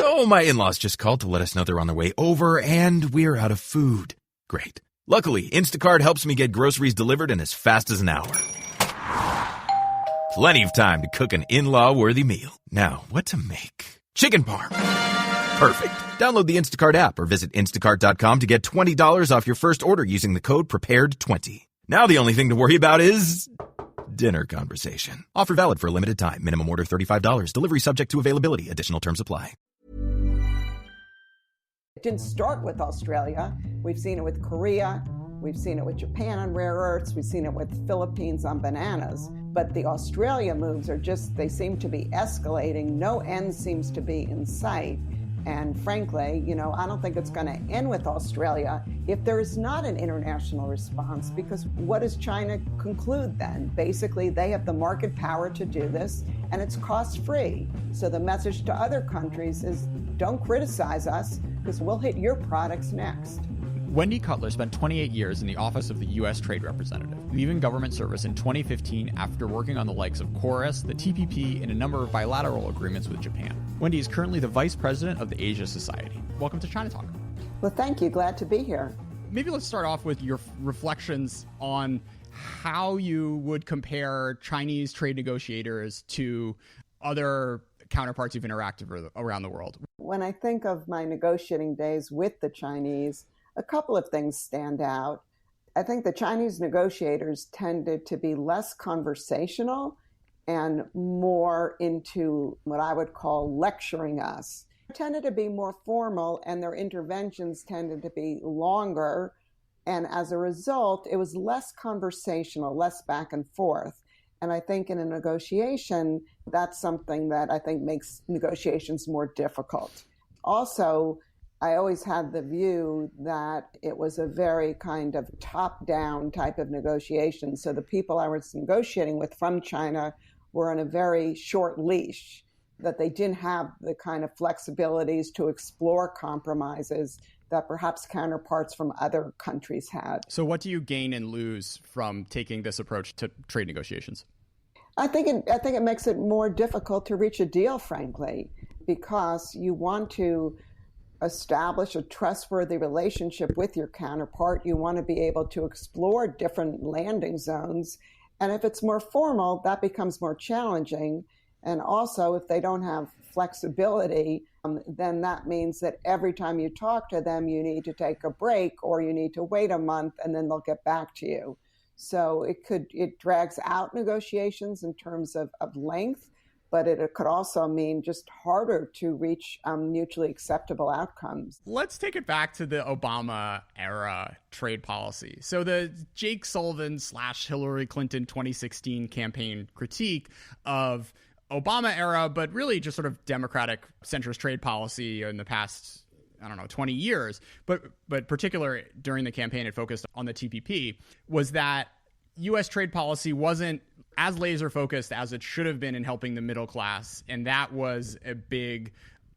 So my in-laws just called to let us know they're on their way over and we're out of food. Great. Luckily, Instacart helps me get groceries delivered in as fast as an hour. Plenty of time to cook an in-law worthy meal. Now, what to make? Chicken parm. Perfect. Download the Instacart app or visit instacart.com to get $20 off your first order using the code PREPARED20. Now the only thing to worry about is dinner conversation. Offer valid for a limited time. Minimum order $35. Delivery subject to availability. Additional terms apply. It didn't start with Australia. We've seen it with Korea. We've seen it with Japan on rare earths. We've seen it with Philippines on bananas. But the Australia moves are just, they seem to be escalating. No end seems to be in sight. And frankly, I don't think it's going to end with Australia if there is not an international response, because what does China conclude then? Basically, they have the market power to do this, and it's cost-free. So the message to other countries is, don't criticize us, because we'll hit your products next. Wendy Culter spent 28 years in the office of the U.S. Trade Representative, leaving government service in 2015 after working on the likes of Chorus, the TPP, and a number of bilateral agreements with Japan. Wendy is currently the vice president of the Asia Society. Welcome to China Talk. Well, thank you. Glad to be here. Maybe let's start off with your reflections on how you would compare Chinese trade negotiators to other counterparts you've interacted with around the world. When I think of my negotiating days with the Chinese, a couple of things stand out. I think the Chinese negotiators tended to be less conversational and more into what I would call lecturing us. They tended to be more formal, and their interventions tended to be longer. And as a result, it was less conversational, less back and forth. And I think in a negotiation, that's something that I think makes negotiations more difficult. Also, I always had the view that it was a very kind of top-down type of negotiation. So the people I was negotiating with from China were on a very short leash, that they didn't have the kind of flexibilities to explore compromises that perhaps counterparts from other countries had. So what do you gain and lose from taking this approach to trade negotiations? I think it makes it more difficult to reach a deal, frankly, because you want to establish a trustworthy relationship with your counterpart. You want to be able to explore different landing zones. And if it's more formal, that becomes more challenging. And also, if they don't have flexibility, then that means that every time you talk to them, you need to take a break or you need to wait a month and then they'll get back to you. So it drags out negotiations in terms of length, but it could also mean just harder to reach mutually acceptable outcomes. Let's take it back to the Obama era trade policy. So the Jake Sullivan / Hillary Clinton 2016 campaign critique of Obama era, but really just sort of Democratic centrist trade policy in the past, 20 years, but particularly during the campaign, it focused on the TPP, was that U.S. trade policy wasn't as laser focused as it should have been in helping the middle class. And that was a big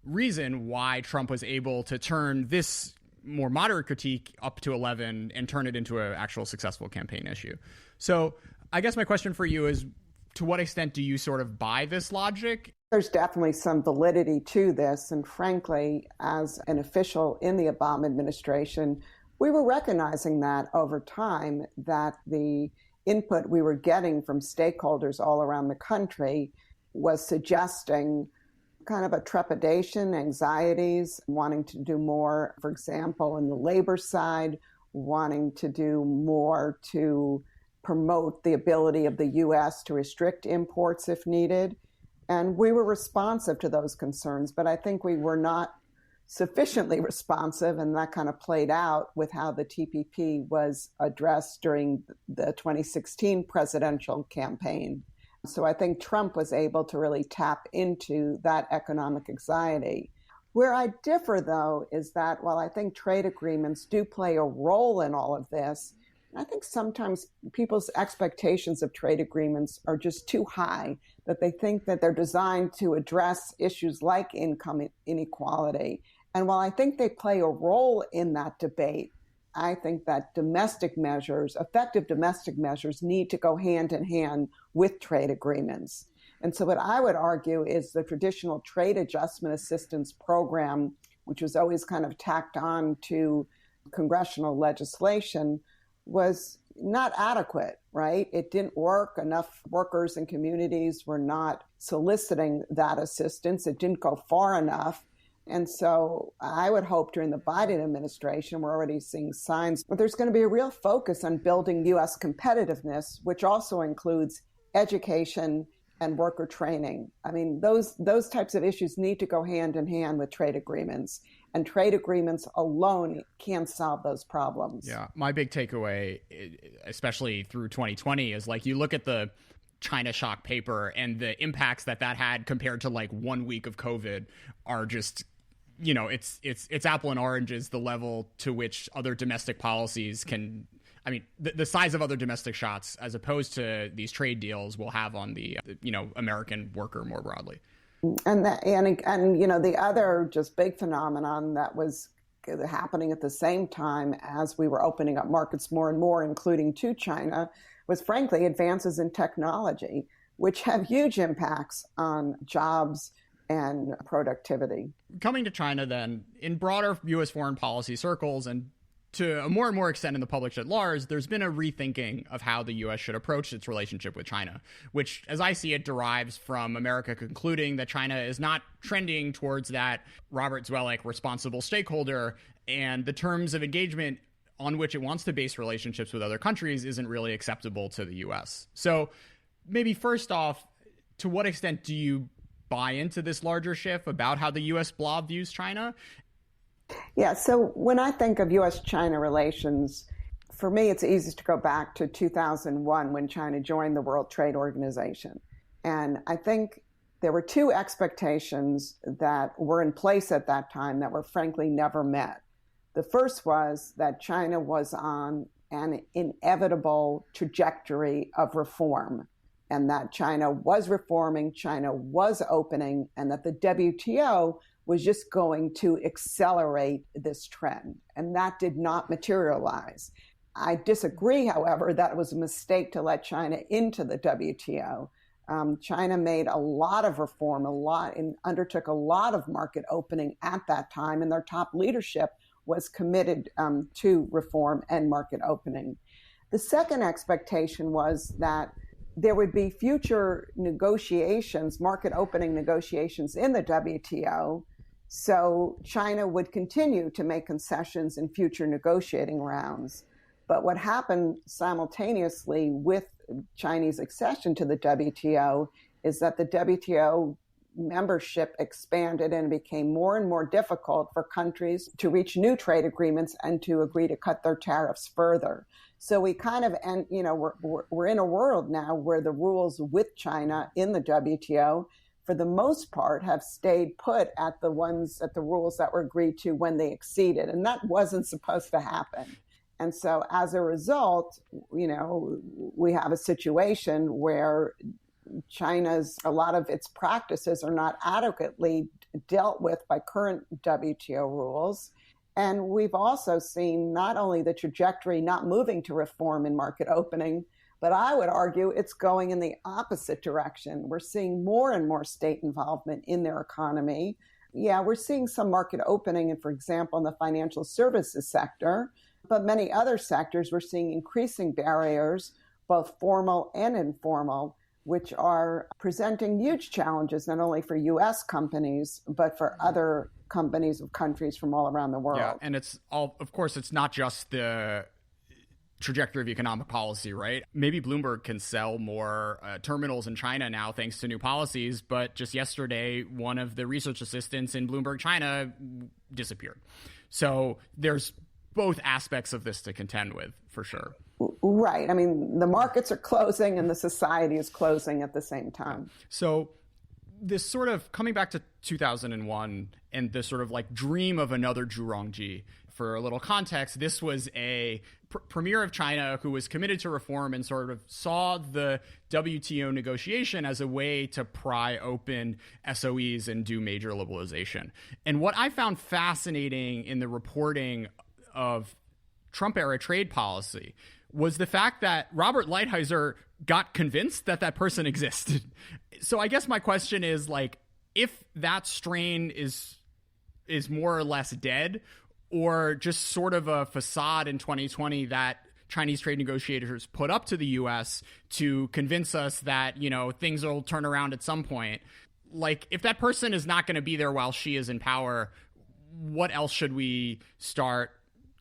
reason why Trump was able to turn this more moderate critique up to 11 and turn it into an actual successful campaign issue. So I guess my question for you is, to what extent do you sort of buy this logic? There's definitely some validity to this. And frankly, as an official in the Obama administration, we were recognizing that over time, that the input we were getting from stakeholders all around the country was suggesting kind of a trepidation, anxieties, wanting to do more, for example, in the labor side, wanting to do more to promote the ability of the U.S. to restrict imports if needed. And we were responsive to those concerns, but I think we were not sufficiently responsive, and that kind of played out with how the TPP was addressed during the 2016 presidential campaign. So I think Trump was able to really tap into that economic anxiety. Where I differ, though, is that while I think trade agreements do play a role in all of this, I think sometimes people's expectations of trade agreements are just too high, that they think that they're designed to address issues like income inequality. And while I think they play a role in that debate, I think that domestic measures, effective domestic measures, need to go hand in hand with trade agreements. And so what I would argue is the traditional trade adjustment assistance program, which was always kind of tacked on to congressional legislation, was not adequate, right? It didn't work. Enough workers and communities were not soliciting that assistance. It didn't go far enough. And so I would hope during the Biden administration, we're already seeing signs, but there's going to be a real focus on building U.S. competitiveness, which also includes education and worker training. I mean, those types of issues need to go hand in hand with trade agreements, and trade agreements alone can't solve those problems. Yeah, my big takeaway, especially through 2020, is like you look at the China shock paper and the impacts that had compared to like 1 week of COVID are just, you know, it's apple and oranges, the level to which other domestic policies can, I mean, the size of other domestic shots as opposed to these trade deals will have on the American worker more broadly. And you know, the other just big phenomenon that was happening at the same time as we were opening up markets more and more, including to China, was frankly advances in technology, which have huge impacts on jobs and productivity. Coming to China then, in broader U.S. foreign policy circles and to a more and more extent in the public at large, there's been a rethinking of how the U.S. should approach its relationship with China, which, as I see it, derives from America concluding that China is not trending towards that Robert Zwellick responsible stakeholder, and the terms of engagement on which it wants to base relationships with other countries isn't really acceptable to the U.S. So maybe first off, to what extent do you buy into this larger shift about how the U.S. blob views China? Yeah, so when I think of U.S.-China relations, for me, it's easiest to go back to 2001 when China joined the World Trade Organization. And I think there were two expectations that were in place at that time that were frankly never met. The first was that China was on an inevitable trajectory of reform, and that China was reforming, China was opening, and that the WTO was just going to accelerate this trend. And that did not materialize. I disagree, however, that it was a mistake to let China into the WTO. China made a lot of reform, and undertook a lot of market opening at that time, and their top leadership was committed to reform and market opening. The second expectation was that there would be future negotiations, market opening negotiations in the WTO, so China would continue to make concessions in future negotiating rounds. But what happened simultaneously with Chinese accession to the WTO is that the WTO membership expanded and it became more and more difficult for countries to reach new trade agreements and to agree to cut their tariffs further. So we kind of, and you know, we're in a world now where the rules with China in the WTO, for the most part, have stayed put at the rules that were agreed to when they acceded, and that wasn't supposed to happen. And so as a result, you know, we have a situation where a lot of its practices are not adequately dealt with by current WTO rules. And we've also seen not only the trajectory not moving to reform and market opening, but I would argue it's going in the opposite direction. We're seeing more and more state involvement in their economy. Yeah, we're seeing some market opening, and for example, in the financial services sector, but many other sectors, we're seeing increasing barriers, both formal and informal, which are presenting huge challenges, not only for U.S. companies, but for other companies of countries from all around the world. Yeah, and of course, it's not just the trajectory of economic policy, right? Maybe Bloomberg can sell more terminals in China now thanks to new policies, but just yesterday, one of the research assistants in Bloomberg China disappeared. So there's both aspects of this to contend with, for sure. Right. I mean, the markets are closing and the society is closing at the same time. So this sort of coming back to 2001 and this sort of like dream of another Zhu Rongji. For a little context, this was a premier of China who was committed to reform and sort of saw the WTO negotiation as a way to pry open SOEs and do major liberalization. And what I found fascinating in the reporting of Trump-era trade policy was the fact that Robert Lighthizer got convinced that that person existed. So I guess my question is, like, if that strain is more or less dead, or just sort of a facade in 2020 that Chinese trade negotiators put up to the U.S. to convince us that, you know, things will turn around at some point. Like, if that person is not going to be there while she is in power, what else should we start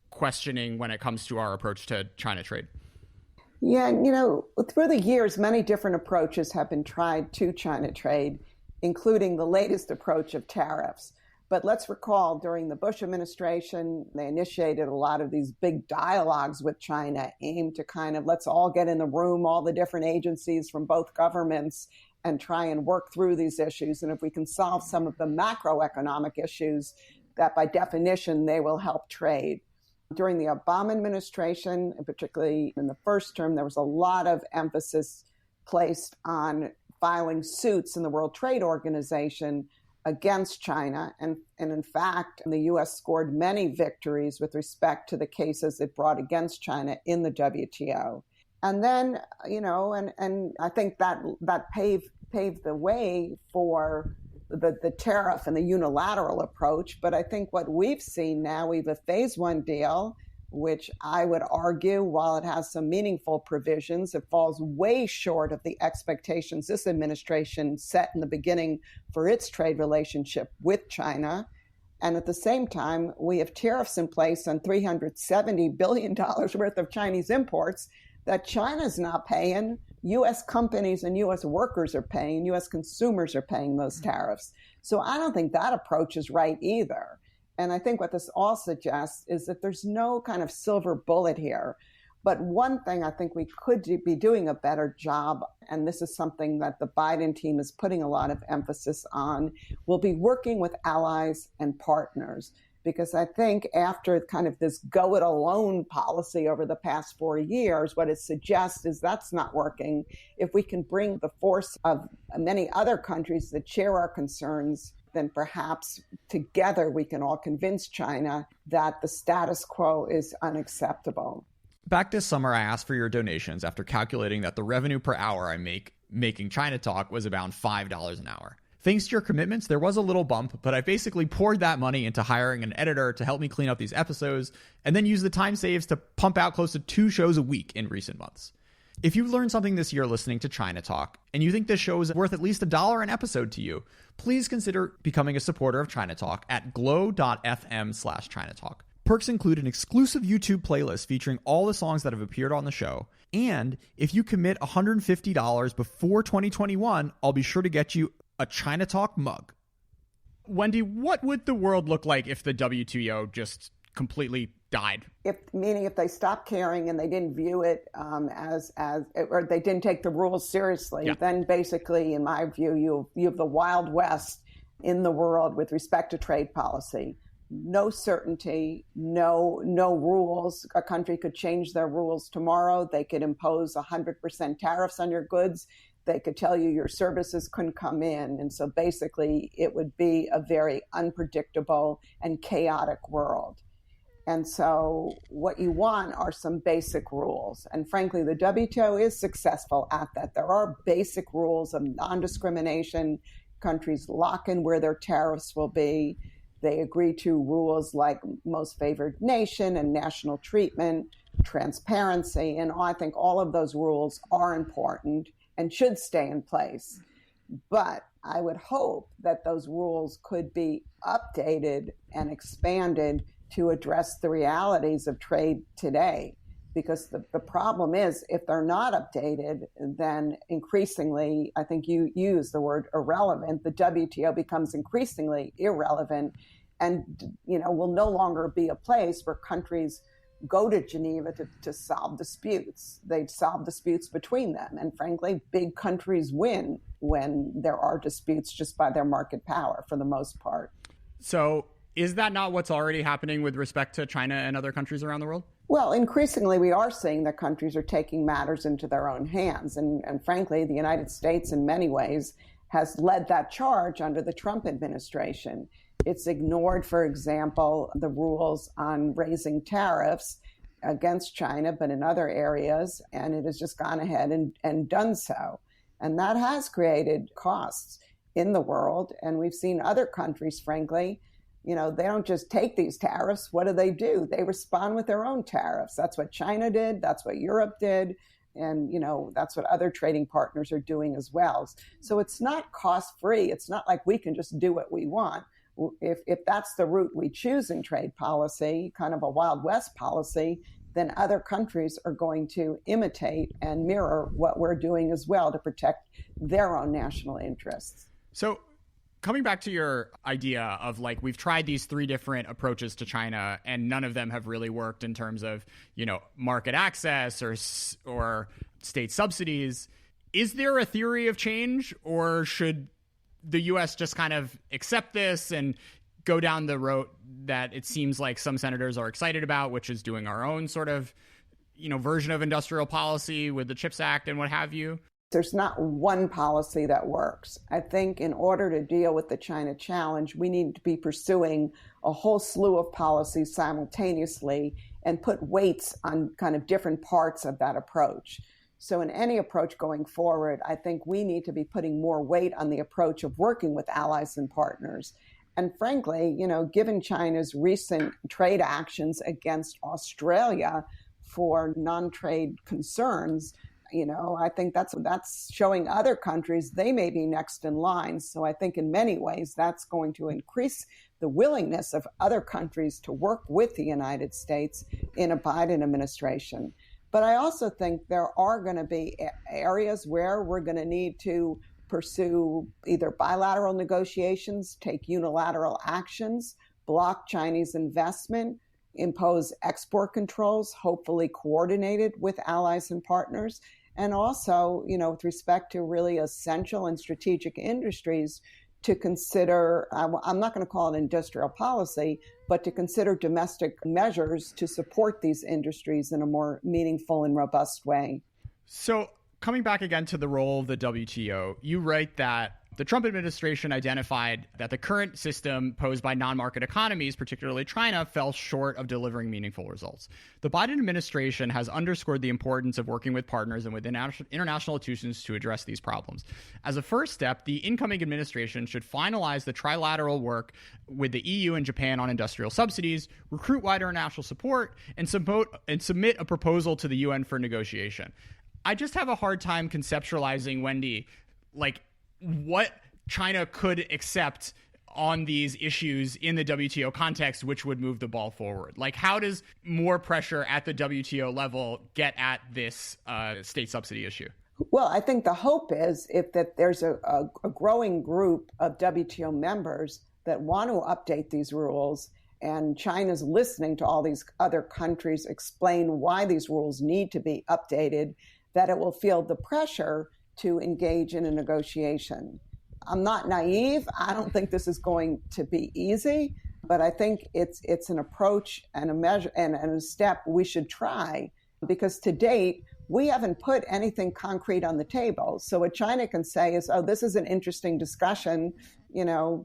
questioning when it comes to our approach to China trade? Yeah, you know, through the years, many different approaches have been tried to China trade, including the latest approach of tariffs. But let's recall, during the Bush administration, they initiated a lot of these big dialogues with China aimed to kind of, let's all get in the room, all the different agencies from both governments, and try and work through these issues. And if we can solve some of the macroeconomic issues, that by definition, they will help trade. During the Obama administration, and particularly in the first term, there was a lot of emphasis placed on filing suits in the World Trade Organization against China. And in fact, the U.S. scored many victories with respect to the cases it brought against China in the WTO. And then, you know, and I think that paved the way for the tariff and the unilateral approach. But I think what we've seen now, we have a phase one deal, which I would argue, while it has some meaningful provisions, it falls way short of the expectations this administration set in the beginning for its trade relationship with China. And at the same time, we have tariffs in place on $370 billion worth of Chinese imports that China's not paying. U.S. companies and U.S. workers are paying, U.S. consumers are paying those tariffs. So I don't think that approach is right either. And I think what this all suggests is that there's no kind of silver bullet here. But one thing I think we could be doing a better job, and this is something that the Biden team is putting a lot of emphasis on, will be working with allies and partners. Because I think after kind of this go it alone policy over the past 4 years, what it suggests is that's not working. If we can bring the force of many other countries that share our concerns, then perhaps together we can all convince China that the status quo is unacceptable. Back this summer, I asked for your donations after calculating that the revenue per hour I make making China Talk was around $5 an hour. Thanks to your commitments, there was a little bump, but I basically poured that money into hiring an editor to help me clean up these episodes, and then use the time saves to pump out close to 2 shows a week in recent months. If you learned something this year listening to China Talk, and you think this show is worth at least $1 an episode to you, please consider becoming a supporter of China Talk at glow.fm/China Talk. Perks include an exclusive YouTube playlist featuring all the songs that have appeared on the show, and if you commit $150 before 2021, I'll be sure to get you a China Talk mug. Wendy, what would the world look like if the WTO just completely died? Meaning if they stopped caring and they didn't view it or they didn't take the rules seriously, then basically, in my view, you have the Wild West in the world with respect to trade policy. No certainty, no rules. A country could change their rules tomorrow. They could impose 100% tariffs on your goods. They could tell you your services couldn't come in. And so basically, it would be a very unpredictable and chaotic world. And so what you want are some basic rules. And frankly, the WTO is successful at that. There are basic rules of non-discrimination. Countries lock in where their tariffs will be. They agree to rules like most favored nation and national treatment, transparency. And I think all of those rules are important and should stay in place. But I would hope that those rules could be updated and expanded to address the realities of trade today. Because the problem is, if they're not updated, then increasingly, I think you use the word irrelevant, the WTO becomes increasingly irrelevant and, you know, will no longer be a place where countries go to Geneva to solve disputes. They solve disputes between them. And frankly, big countries win when there are disputes just by their market power for the most part. So is that not what's already happening with respect to China and other countries around the world? Well, increasingly, we are seeing that countries are taking matters into their own hands. And frankly, the United States, in many ways, has led that charge under the Trump administration. It's ignored, for example, the rules on raising tariffs against China, but in other areas, and it has just gone ahead and done so. And that has created costs in the world. And we've seen other countries, frankly, they don't just take these tariffs. What do? They respond with their own tariffs. That's what China did. That's what Europe did. And, that's what other trading partners are doing as well. So it's not cost-free. It's not like we can just do what we want. If that's the route we choose in trade policy, kind of a Wild West policy, then other countries are going to imitate and mirror what we're doing as well to protect their own national interests. So coming back to your idea of we've tried these three different approaches to China and none of them have really worked in terms of, market access or state subsidies. Is there a theory of change, or should the U.S. just kind of accept this and go down the road that it seems like some senators are excited about, which is doing our own sort of, version of industrial policy with the CHIPS Act and what have you? There's not one policy that works. I think in order to deal with the China challenge, we need to be pursuing a whole slew of policies simultaneously and put weights on kind of different parts of that approach. So in any approach going forward, I think we need to be putting more weight on the approach of working with allies and partners. And frankly, given China's recent trade actions against Australia for non-trade concerns, I think that's showing other countries they may be next in line. So I think in many ways that's going to increase the willingness of other countries to work with the United States in a Biden administration. But I also think there are going to be areas where we're going to need to pursue either bilateral negotiations, take unilateral actions, block Chinese investment, impose export controls, hopefully coordinated with allies and partners. And also, with respect to really essential and strategic industries, to consider, I'm not going to call it industrial policy, but to consider domestic measures to support these industries in a more meaningful and robust way. So coming back again to the role of the WTO, you write that the Trump administration identified that the current system posed by non-market economies, particularly China, fell short of delivering meaningful results. The Biden administration has underscored the importance of working with partners and with international institutions to address these problems. As a first step, the incoming administration should finalize the trilateral work with the EU and Japan on industrial subsidies, recruit wider international support, and submit a proposal to the UN for negotiation. I just have a hard time conceptualizing, Wendy, what China could accept on these issues in the WTO context, which would move the ball forward. How does more pressure at the WTO level get at this state subsidy issue? Well, I think the hope is that there's a growing group of WTO members that want to update these rules, and China's listening to all these other countries explain why these rules need to be updated, that it will feel the pressure to engage in a negotiation. I'm not naive. I don't think this is going to be easy, but I think it's an approach and a measure and a step we should try, because to date, we haven't put anything concrete on the table. So what China can say is, oh, this is an interesting discussion,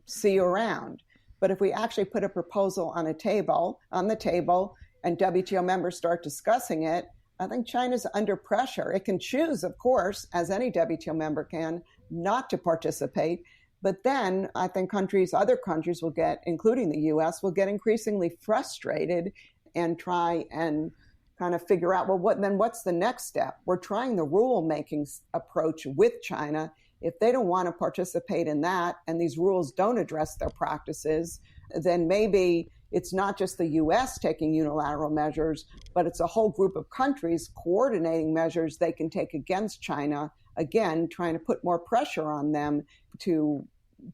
see you around. But if we actually put a proposal on the table, and WTO members start discussing it, I think China's under pressure. It can choose, of course, as any WTO member can, not to participate. But then I think other countries will get, including the U.S., will get increasingly frustrated and try and kind of figure out, well, what's the next step? We're trying the rule-making approach with China. If they don't want to participate in that and these rules don't address their practices, then maybe it's not just the U.S. taking unilateral measures, but it's a whole group of countries coordinating measures they can take against China, again, trying to put more pressure on them to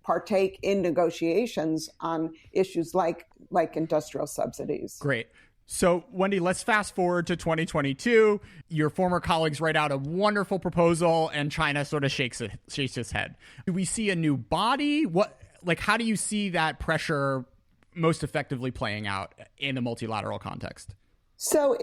partake in negotiations on issues like industrial subsidies. Great. So, Wendy, let's fast forward to 2022. Your former colleagues write out a wonderful proposal and China sort of shakes its head. Do we see a new body? How do you see that pressure most effectively playing out in the multilateral context? So,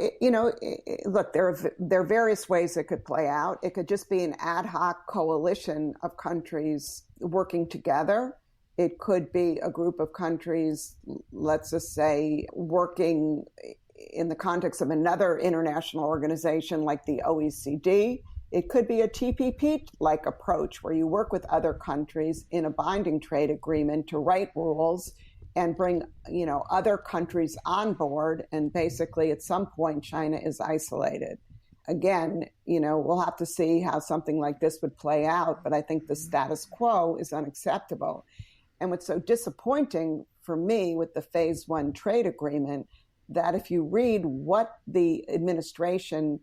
look, there are various ways it could play out. It could just be an ad hoc coalition of countries working together. It could be a group of countries, let's just say, working in the context of another international organization like the OECD. It could be a TPP-like approach where you work with other countries in a binding trade agreement to write rules and bring, other countries on board. And basically, at some point, China is isolated. Again, we'll have to see how something like this would play out. But I think the status quo is unacceptable. And what's so disappointing for me with the Phase 1 trade agreement, that if you read what the administration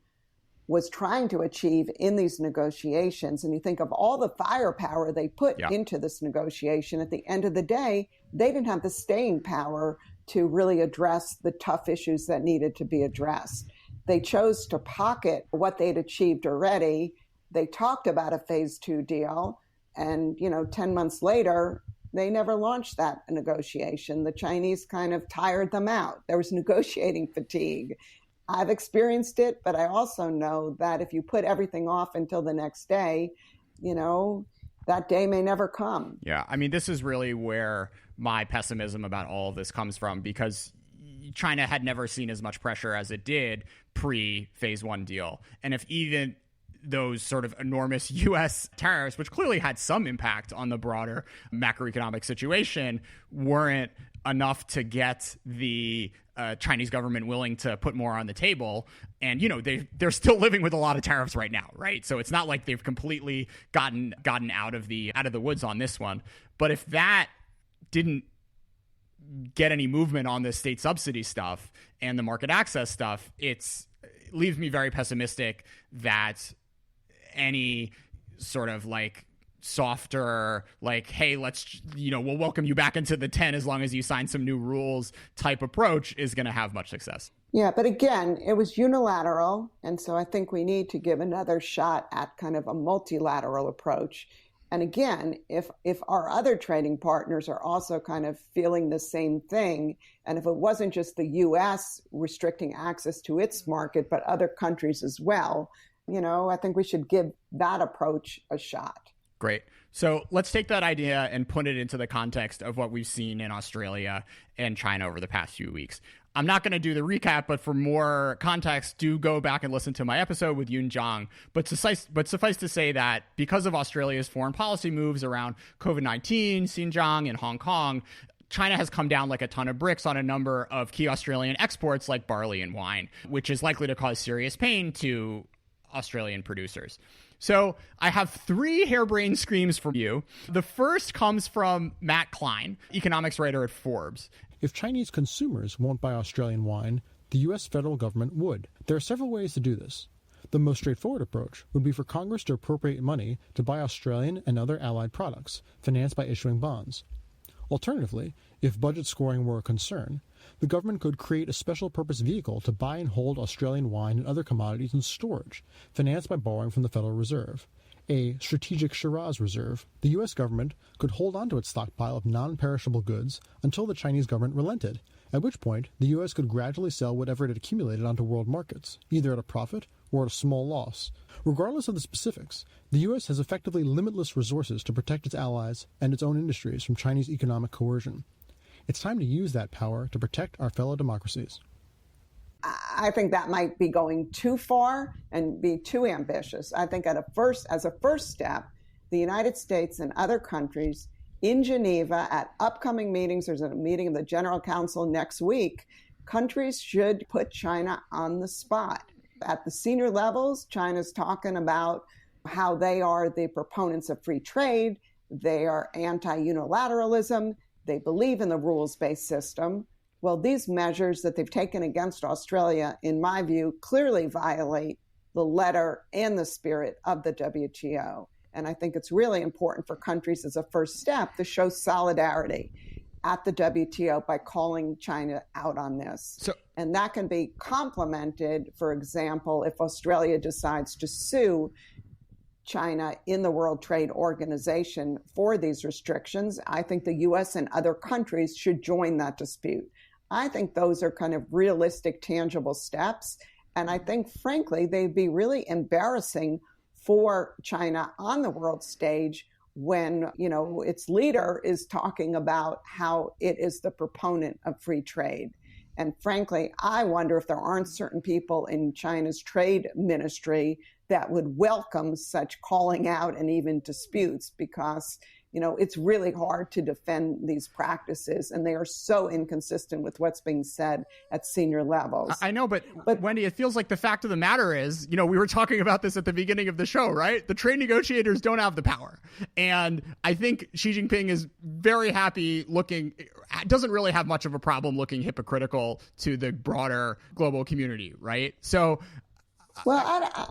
was trying to achieve in these negotiations, and you think of all the firepower they put into this negotiation, at the end of the day, they didn't have the staying power to really address the tough issues that needed to be addressed. They chose to pocket what they'd achieved already. They talked about a Phase 2 deal, and 10 months later, they never launched that negotiation. The Chinese kind of tired them out. There was negotiating fatigue. I've experienced it, but I also know that if you put everything off until the next day, that day may never come. Yeah, I mean, this is really where my pessimism about all of this comes from, because China had never seen as much pressure as it did pre-Phase 1 deal. And if even those sort of enormous U.S. tariffs, which clearly had some impact on the broader macroeconomic situation, weren't enough to get the Chinese government willing to put more on the table. And, they're still living with a lot of tariffs right now, right? So it's not like they've completely gotten out of the woods on this one. But if that didn't get any movement on the state subsidy stuff and the market access stuff, it leaves me very pessimistic that any sort of softer, hey, let's, we'll welcome you back into the 10 as long as you sign some new rules type approach is going to have much success. Yeah, but again, it was unilateral. And so I think we need to give another shot at kind of a multilateral approach. And again, if our other trading partners are also kind of feeling the same thing, and if it wasn't just the U.S. restricting access to its market, but other countries as well, I think we should give that approach a shot. Great. So let's take that idea and put it into the context of what we've seen in Australia and China over the past few weeks. I'm not going to do the recap, but for more context, do go back and listen to my episode with Yun Zhang. But suffice to say that because of Australia's foreign policy moves around COVID-19, Xinjiang, and Hong Kong, China has come down like a ton of bricks on a number of key Australian exports like barley and wine, which is likely to cause serious pain to Australian producers. So I have 3 harebrained screams for you. The first comes from Matt Klein, economics writer at Forbes. If Chinese consumers won't buy Australian wine, the U.S. federal government would. There are several ways to do this. The most straightforward approach would be for Congress to appropriate money to buy Australian and other allied products, financed by issuing bonds. Alternatively, if budget scoring were a concern, the government could create a special purpose vehicle to buy and hold Australian wine and other commodities in storage, financed by borrowing from the Federal Reserve. A Strategic Shiraz Reserve, the U.S. government could hold onto its stockpile of non-perishable goods until the Chinese government relented, at which point the U.S. could gradually sell whatever it had accumulated onto world markets, either at a profit or at a small loss. Regardless of the specifics, the U.S. has effectively limitless resources to protect its allies and its own industries from Chinese economic coercion. It's time to use that power to protect our fellow democracies. I think that might be going too far and be too ambitious. I think as a first step, the United States and other countries in Geneva at upcoming meetings, there's a meeting of the General Council next week, countries should put China on the spot. At the senior levels, China's talking about how they are the proponents of free trade, they are anti-unilateralism, they believe in the rules-based system. Well, these measures that they've taken against Australia, in my view, clearly violate the letter and the spirit of the WTO. And I think it's really important for countries as a first step to show solidarity at the WTO by calling China out on this. And that can be complemented, for example, if Australia decides to sue China in the World Trade Organization for these restrictions. I think the U.S. and other countries should join that dispute. I think those are kind of realistic, tangible steps. And I think, frankly, they'd be really embarrassing for China on the world stage when, its leader is talking about how it is the proponent of free trade. And frankly, I wonder if there aren't certain people in China's trade ministry that would welcome such calling out and even disputes, because it's really hard to defend these practices, and they are so inconsistent with what's being said at senior levels. I know, but Wendy, it feels like the fact of the matter is, we were talking about this at the beginning of the show, right? The trade negotiators don't have the power. And I think Xi Jinping is very happy doesn't really have much of a problem looking hypocritical to the broader global community, right? So well,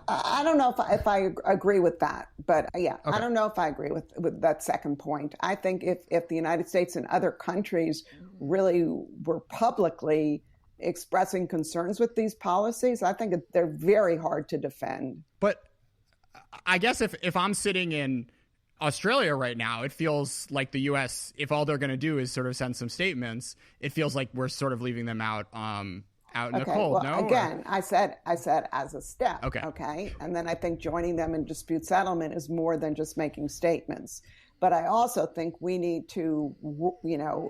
I don't know if I agree with that, but yeah, okay. I don't know if I agree with that second point. I think if the United States and other countries really were publicly expressing concerns with these policies, I think they're very hard to defend. But I guess if I'm sitting in Australia right now, it feels like the U.S., if all they're going to do is sort of send some statements, it feels like we're sort of leaving them out in the cold. Well, no? Again, I said as a step. Okay. And then I think joining them in dispute settlement is more than just making statements. But I also think we need to,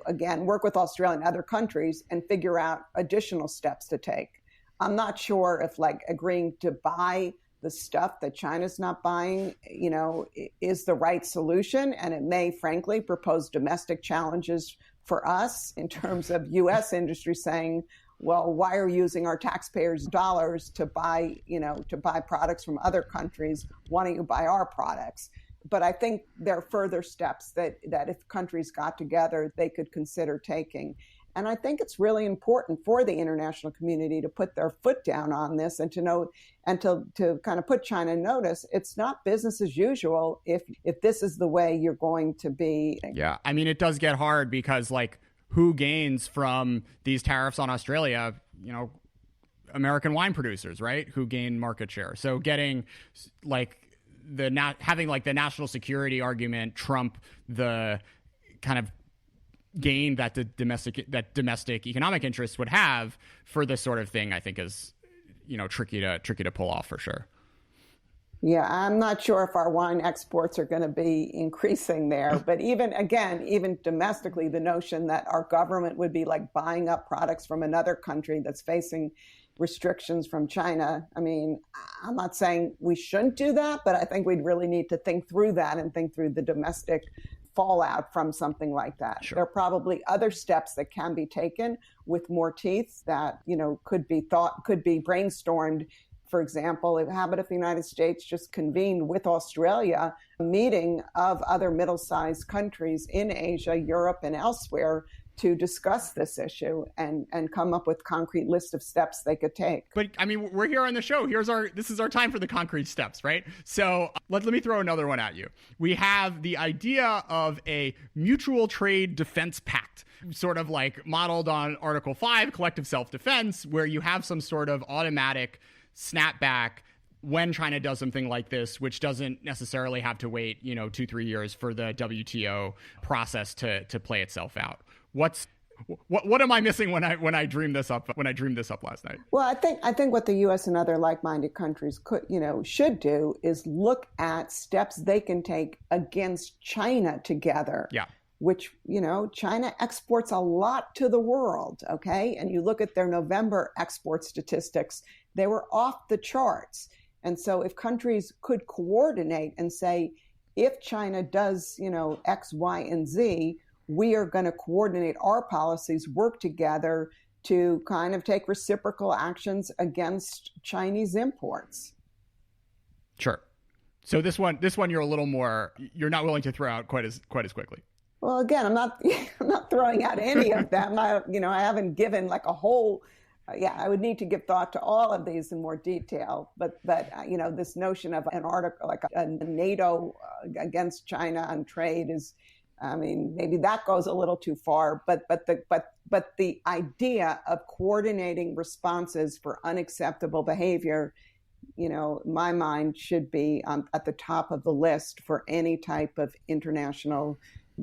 again, work with Australia and other countries and figure out additional steps to take. I'm not sure if agreeing to buy the stuff that China's not buying, is the right solution. And it may, frankly, propose domestic challenges for us in terms of U.S. industry saying, well, why are you using our taxpayers' dollars to buy products from other countries? Why don't you buy our products? But I think there are further steps that if countries got together, they could consider taking. And I think it's really important for the international community to put their foot down on this and to know and to kind of put China in notice. It's not business as usual if this is the way you're going to be. Yeah, I mean, it does get hard because who gains from these tariffs on Australia? American wine producers, right? Who gain market share. So getting having the national security argument trump the kind of gain that the domestic economic interests would have for this sort of thing, I think is tricky to pull off for sure. Yeah, I'm not sure if our wine exports are going to be increasing there. But even domestically, the notion that our government would be buying up products from another country that's facing restrictions from China. I mean, I'm not saying we shouldn't do that, but I think we'd really need to think through that and think through the domestic fallout from something like that. Sure. There are probably other steps that can be taken with more teeth that, could be brainstormed. For example, how about if the United States just convened with Australia a meeting of other middle-sized countries in Asia, Europe, and elsewhere to discuss this issue and come up with concrete list of steps they could take. But I mean, we're here on the show. This is our time for the concrete steps, right? So let me throw another one at you. We have the idea of a Mutual Trade Defense Pact, sort of modeled on Article 5, collective self-defense, where you have some sort of automatic snapback when China does something like this, which doesn't necessarily have to wait, 2-3 years for the WTO process to play itself out. What am I missing when I dreamed this up last night? Well, I think what the U.S. and other like-minded countries should do is look at steps they can take against China together. Yeah. Which, China exports a lot to the world, okay? And you look at their November export statistics, they were off the charts. And so if countries could coordinate and say, if China does, X, Y, and Z, we are going to coordinate our policies, work together to kind of take reciprocal actions against Chinese imports. Sure. So this one, you're not willing to throw out quite as quickly. Well, again, I'm not throwing out any of them. I haven't given a whole. I would need to give thought to all of these in more detail. But this notion of an article a NATO against China on trade is, maybe that goes a little too far. But the idea of coordinating responses for unacceptable behavior, in my mind, should be at the top of the list for any type of international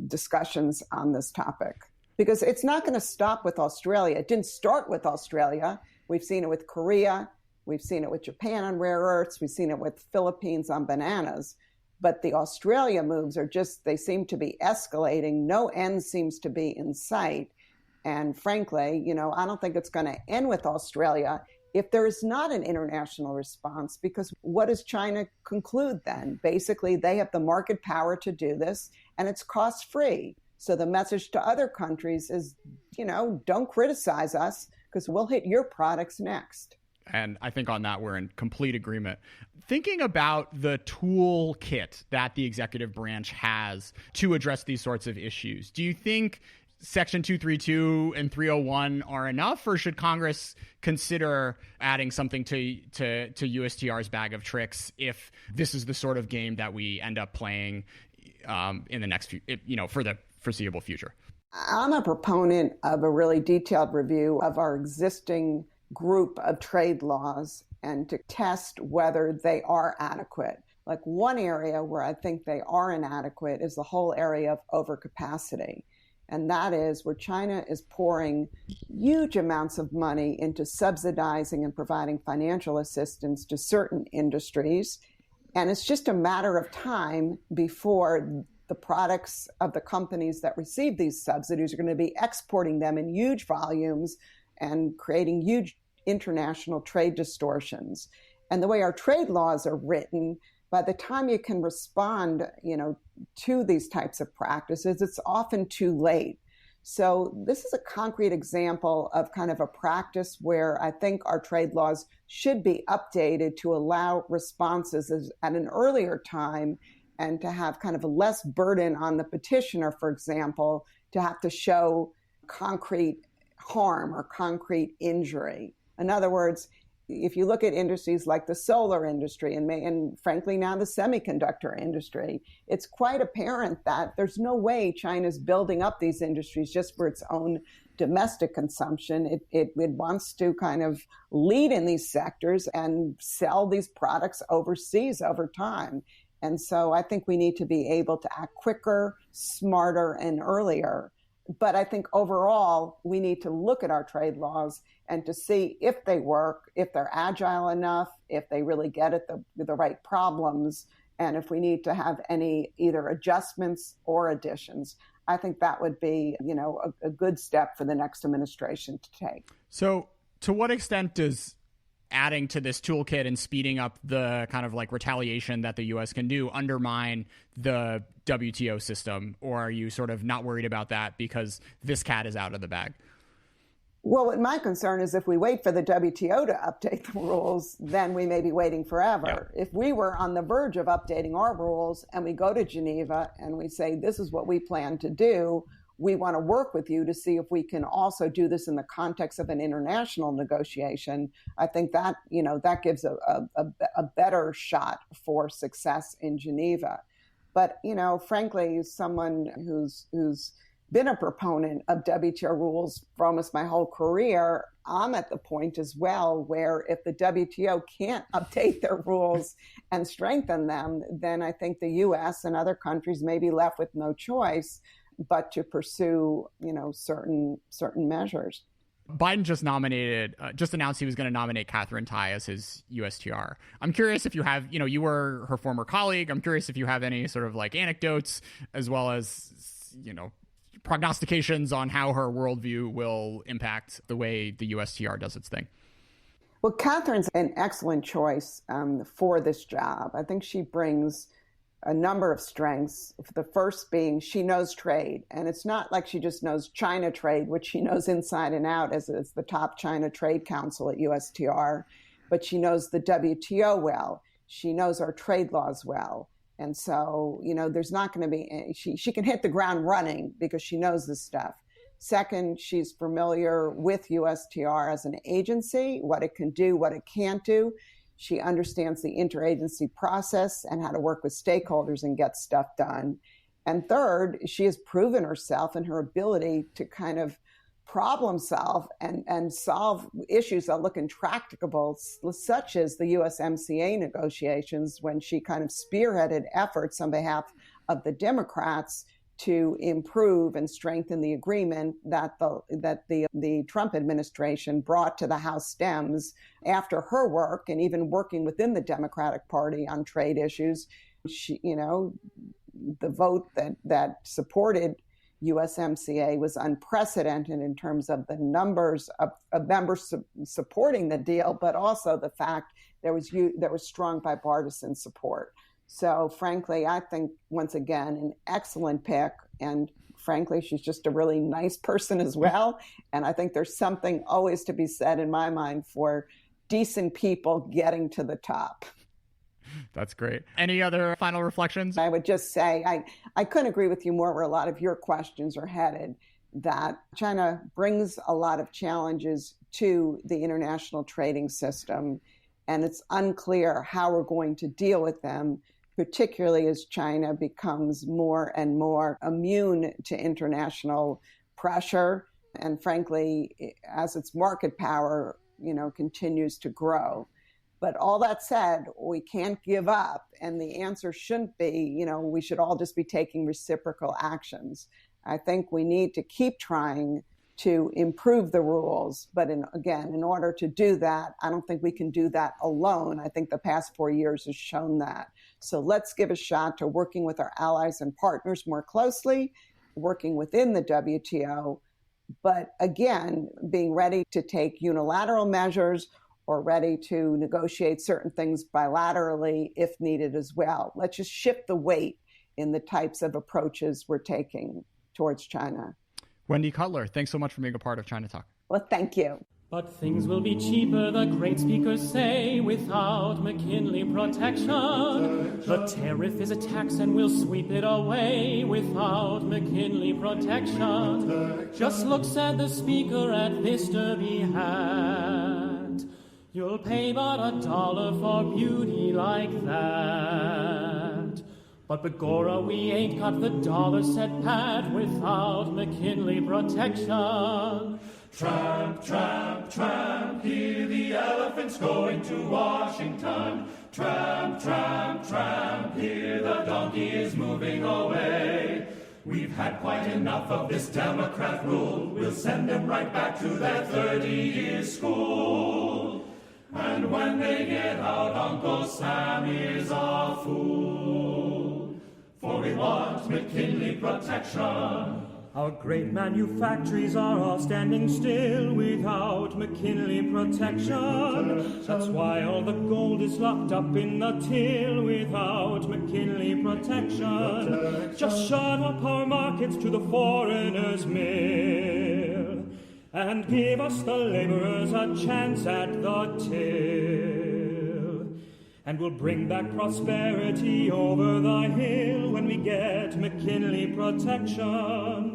discussions on this topic, because it's not going to stop with Australia. It didn't start with Australia. We've seen it with Korea. We've seen it with Japan on rare earths. We've seen it with Philippines on bananas. But the Australia moves they seem to be escalating. No end seems to be in sight. And frankly, I don't think it's going to end with Australia if there is not an international response, because what does China conclude then? Basically, they have the market power to do this, and it's cost-free. So the message to other countries is, don't criticize us because we'll hit your products next. And I think on that, we're in complete agreement. Thinking about the toolkit that the executive branch has to address these sorts of issues, do you think Section 232 and 301 are enough, or should Congress consider adding something to USTR's bag of tricks if this is the sort of game that we end up playing in the next few, for the foreseeable future? I'm a proponent of a really detailed review of our existing group of trade laws and to test whether they are adequate. Like, one area where I think they are inadequate is the whole area of overcapacity. And that is where China is pouring huge amounts of money into subsidizing and providing financial assistance to certain industries. And it's just a matter of time before the products of the companies that receive these subsidies are going to be exporting them in huge volumes and creating huge international trade distortions. And the way our trade laws are written, by the time you can respond, to these types of practices, it's often too late. So this is a concrete example of kind of a practice where I think our trade laws should be updated to allow responses at an earlier time and to have kind of a less burden on the petitioner, for example, to have to show concrete harm or concrete injury. In other words, if you look at industries like the solar industry and frankly now the semiconductor industry, it's quite apparent that there's no way China's building up these industries just for its own domestic consumption. It wants to kind of lead in these sectors and sell these products overseas over time. And so I think we need to be able to act quicker, smarter, and earlier. But I think overall, we need to look at our trade laws and to see if they work, if they're agile enough, if they really get at the right problems, and if we need to have any either adjustments or additions. I think that would be, a good step for the next administration to take. So to what extent does adding to this toolkit and speeding up the kind of like retaliation that the U.S. can do undermine the WTO system? Or are you sort of not worried about that because this cat is out of the bag? Well, what my concern is if we wait for the WTO to update the rules, then we may be waiting forever. Yeah. If we were on the verge of updating our rules and we go to Geneva and we say, this is what we plan to do, we want to work with you to see if we can also do this in the context of an international negotiation, I think that, that gives a better shot for success in Geneva. But, frankly, someone who's been a proponent of WTO rules for almost my whole career, I'm at the point as well where if the WTO can't update their rules and strengthen them, then I think the U.S. and other countries may be left with no choice but to pursue, certain measures. Biden just announced he was going to nominate Catherine Tai as his USTR. I'm curious if you have, you were her former colleague. I'm curious if you have any sort of like anecdotes as well as, prognostications on how her worldview will impact the way the USTR does its thing. Well, Catherine's an excellent choice for this job. I think she brings a number of strengths. The first being she knows trade. And it's not like she just knows China trade, which she knows inside and out as the top China Trade Council at USTR, but she knows the WTO well. She knows our trade laws well. And so, there's not going to be, she can hit the ground running because she knows this stuff. Second, she's familiar with USTR as an agency, what it can do, what it can't do. She understands the interagency process and how to work with stakeholders and get stuff done. And third, she has proven herself in her ability to kind of problem solve and solve issues that look intractable, such as the USMCA negotiations, when she kind of spearheaded efforts on behalf of the Democrats to improve and strengthen the agreement that the Trump administration brought to the House Dems after her work, and even working within the Democratic Party on trade issues. She, the vote that supported USMCA was unprecedented in terms of the numbers of members supporting the deal, but also the fact there was strong bipartisan support. So frankly, I think, once again, an excellent pick. And frankly, she's just a really nice person as well. And I think there's something always to be said in my mind for decent people getting to the top. That's great. Any other final reflections? I would just say I couldn't agree with you more where a lot of your questions are headed, that China brings a lot of challenges to the international trading system, and it's unclear how we're going to deal with them, particularly as China becomes more and more immune to international pressure, and frankly, as its market power, continues to grow. But all that said, we can't give up, and the answer shouldn't be, we should all just be taking reciprocal actions. I think we need to keep trying to improve the rules. But in order to do that, I don't think we can do that alone. I think the past 4 years has shown that. So let's give a shot to working with our allies and partners more closely, working within the WTO, but again, being ready to take unilateral measures or ready to negotiate certain things bilaterally if needed as well. Let's just shift the weight in the types of approaches we're taking towards China. Wendy Cutler, thanks so much for being a part of China Talk. Well, thank you. But things will be cheaper, the great speakers say, without McKinley protection. The tariff is a tax and we'll sweep it away without McKinley protection. Just look, said the speaker, at this Derby hat. You'll pay but $1 for beauty like that. But begorra, we ain't got the dollar, said Pat, without McKinley protection. Tramp, tramp, tramp, hear the elephants going to Washington. Tramp, tramp, tramp, hear the donkey is moving away. We've had quite enough of this Democrat rule. We'll send them right back to their 30-year school. And when they get out, Uncle Sam is a fool. For we want McKinley protection. Our great manufactories are all standing still without McKinley protection. That's why all the gold is locked up in the till without McKinley protection. Just shut up our markets to the foreigners' mill and give us the laborers a chance at the till. And we'll bring back prosperity over the hill when we get McKinley protection.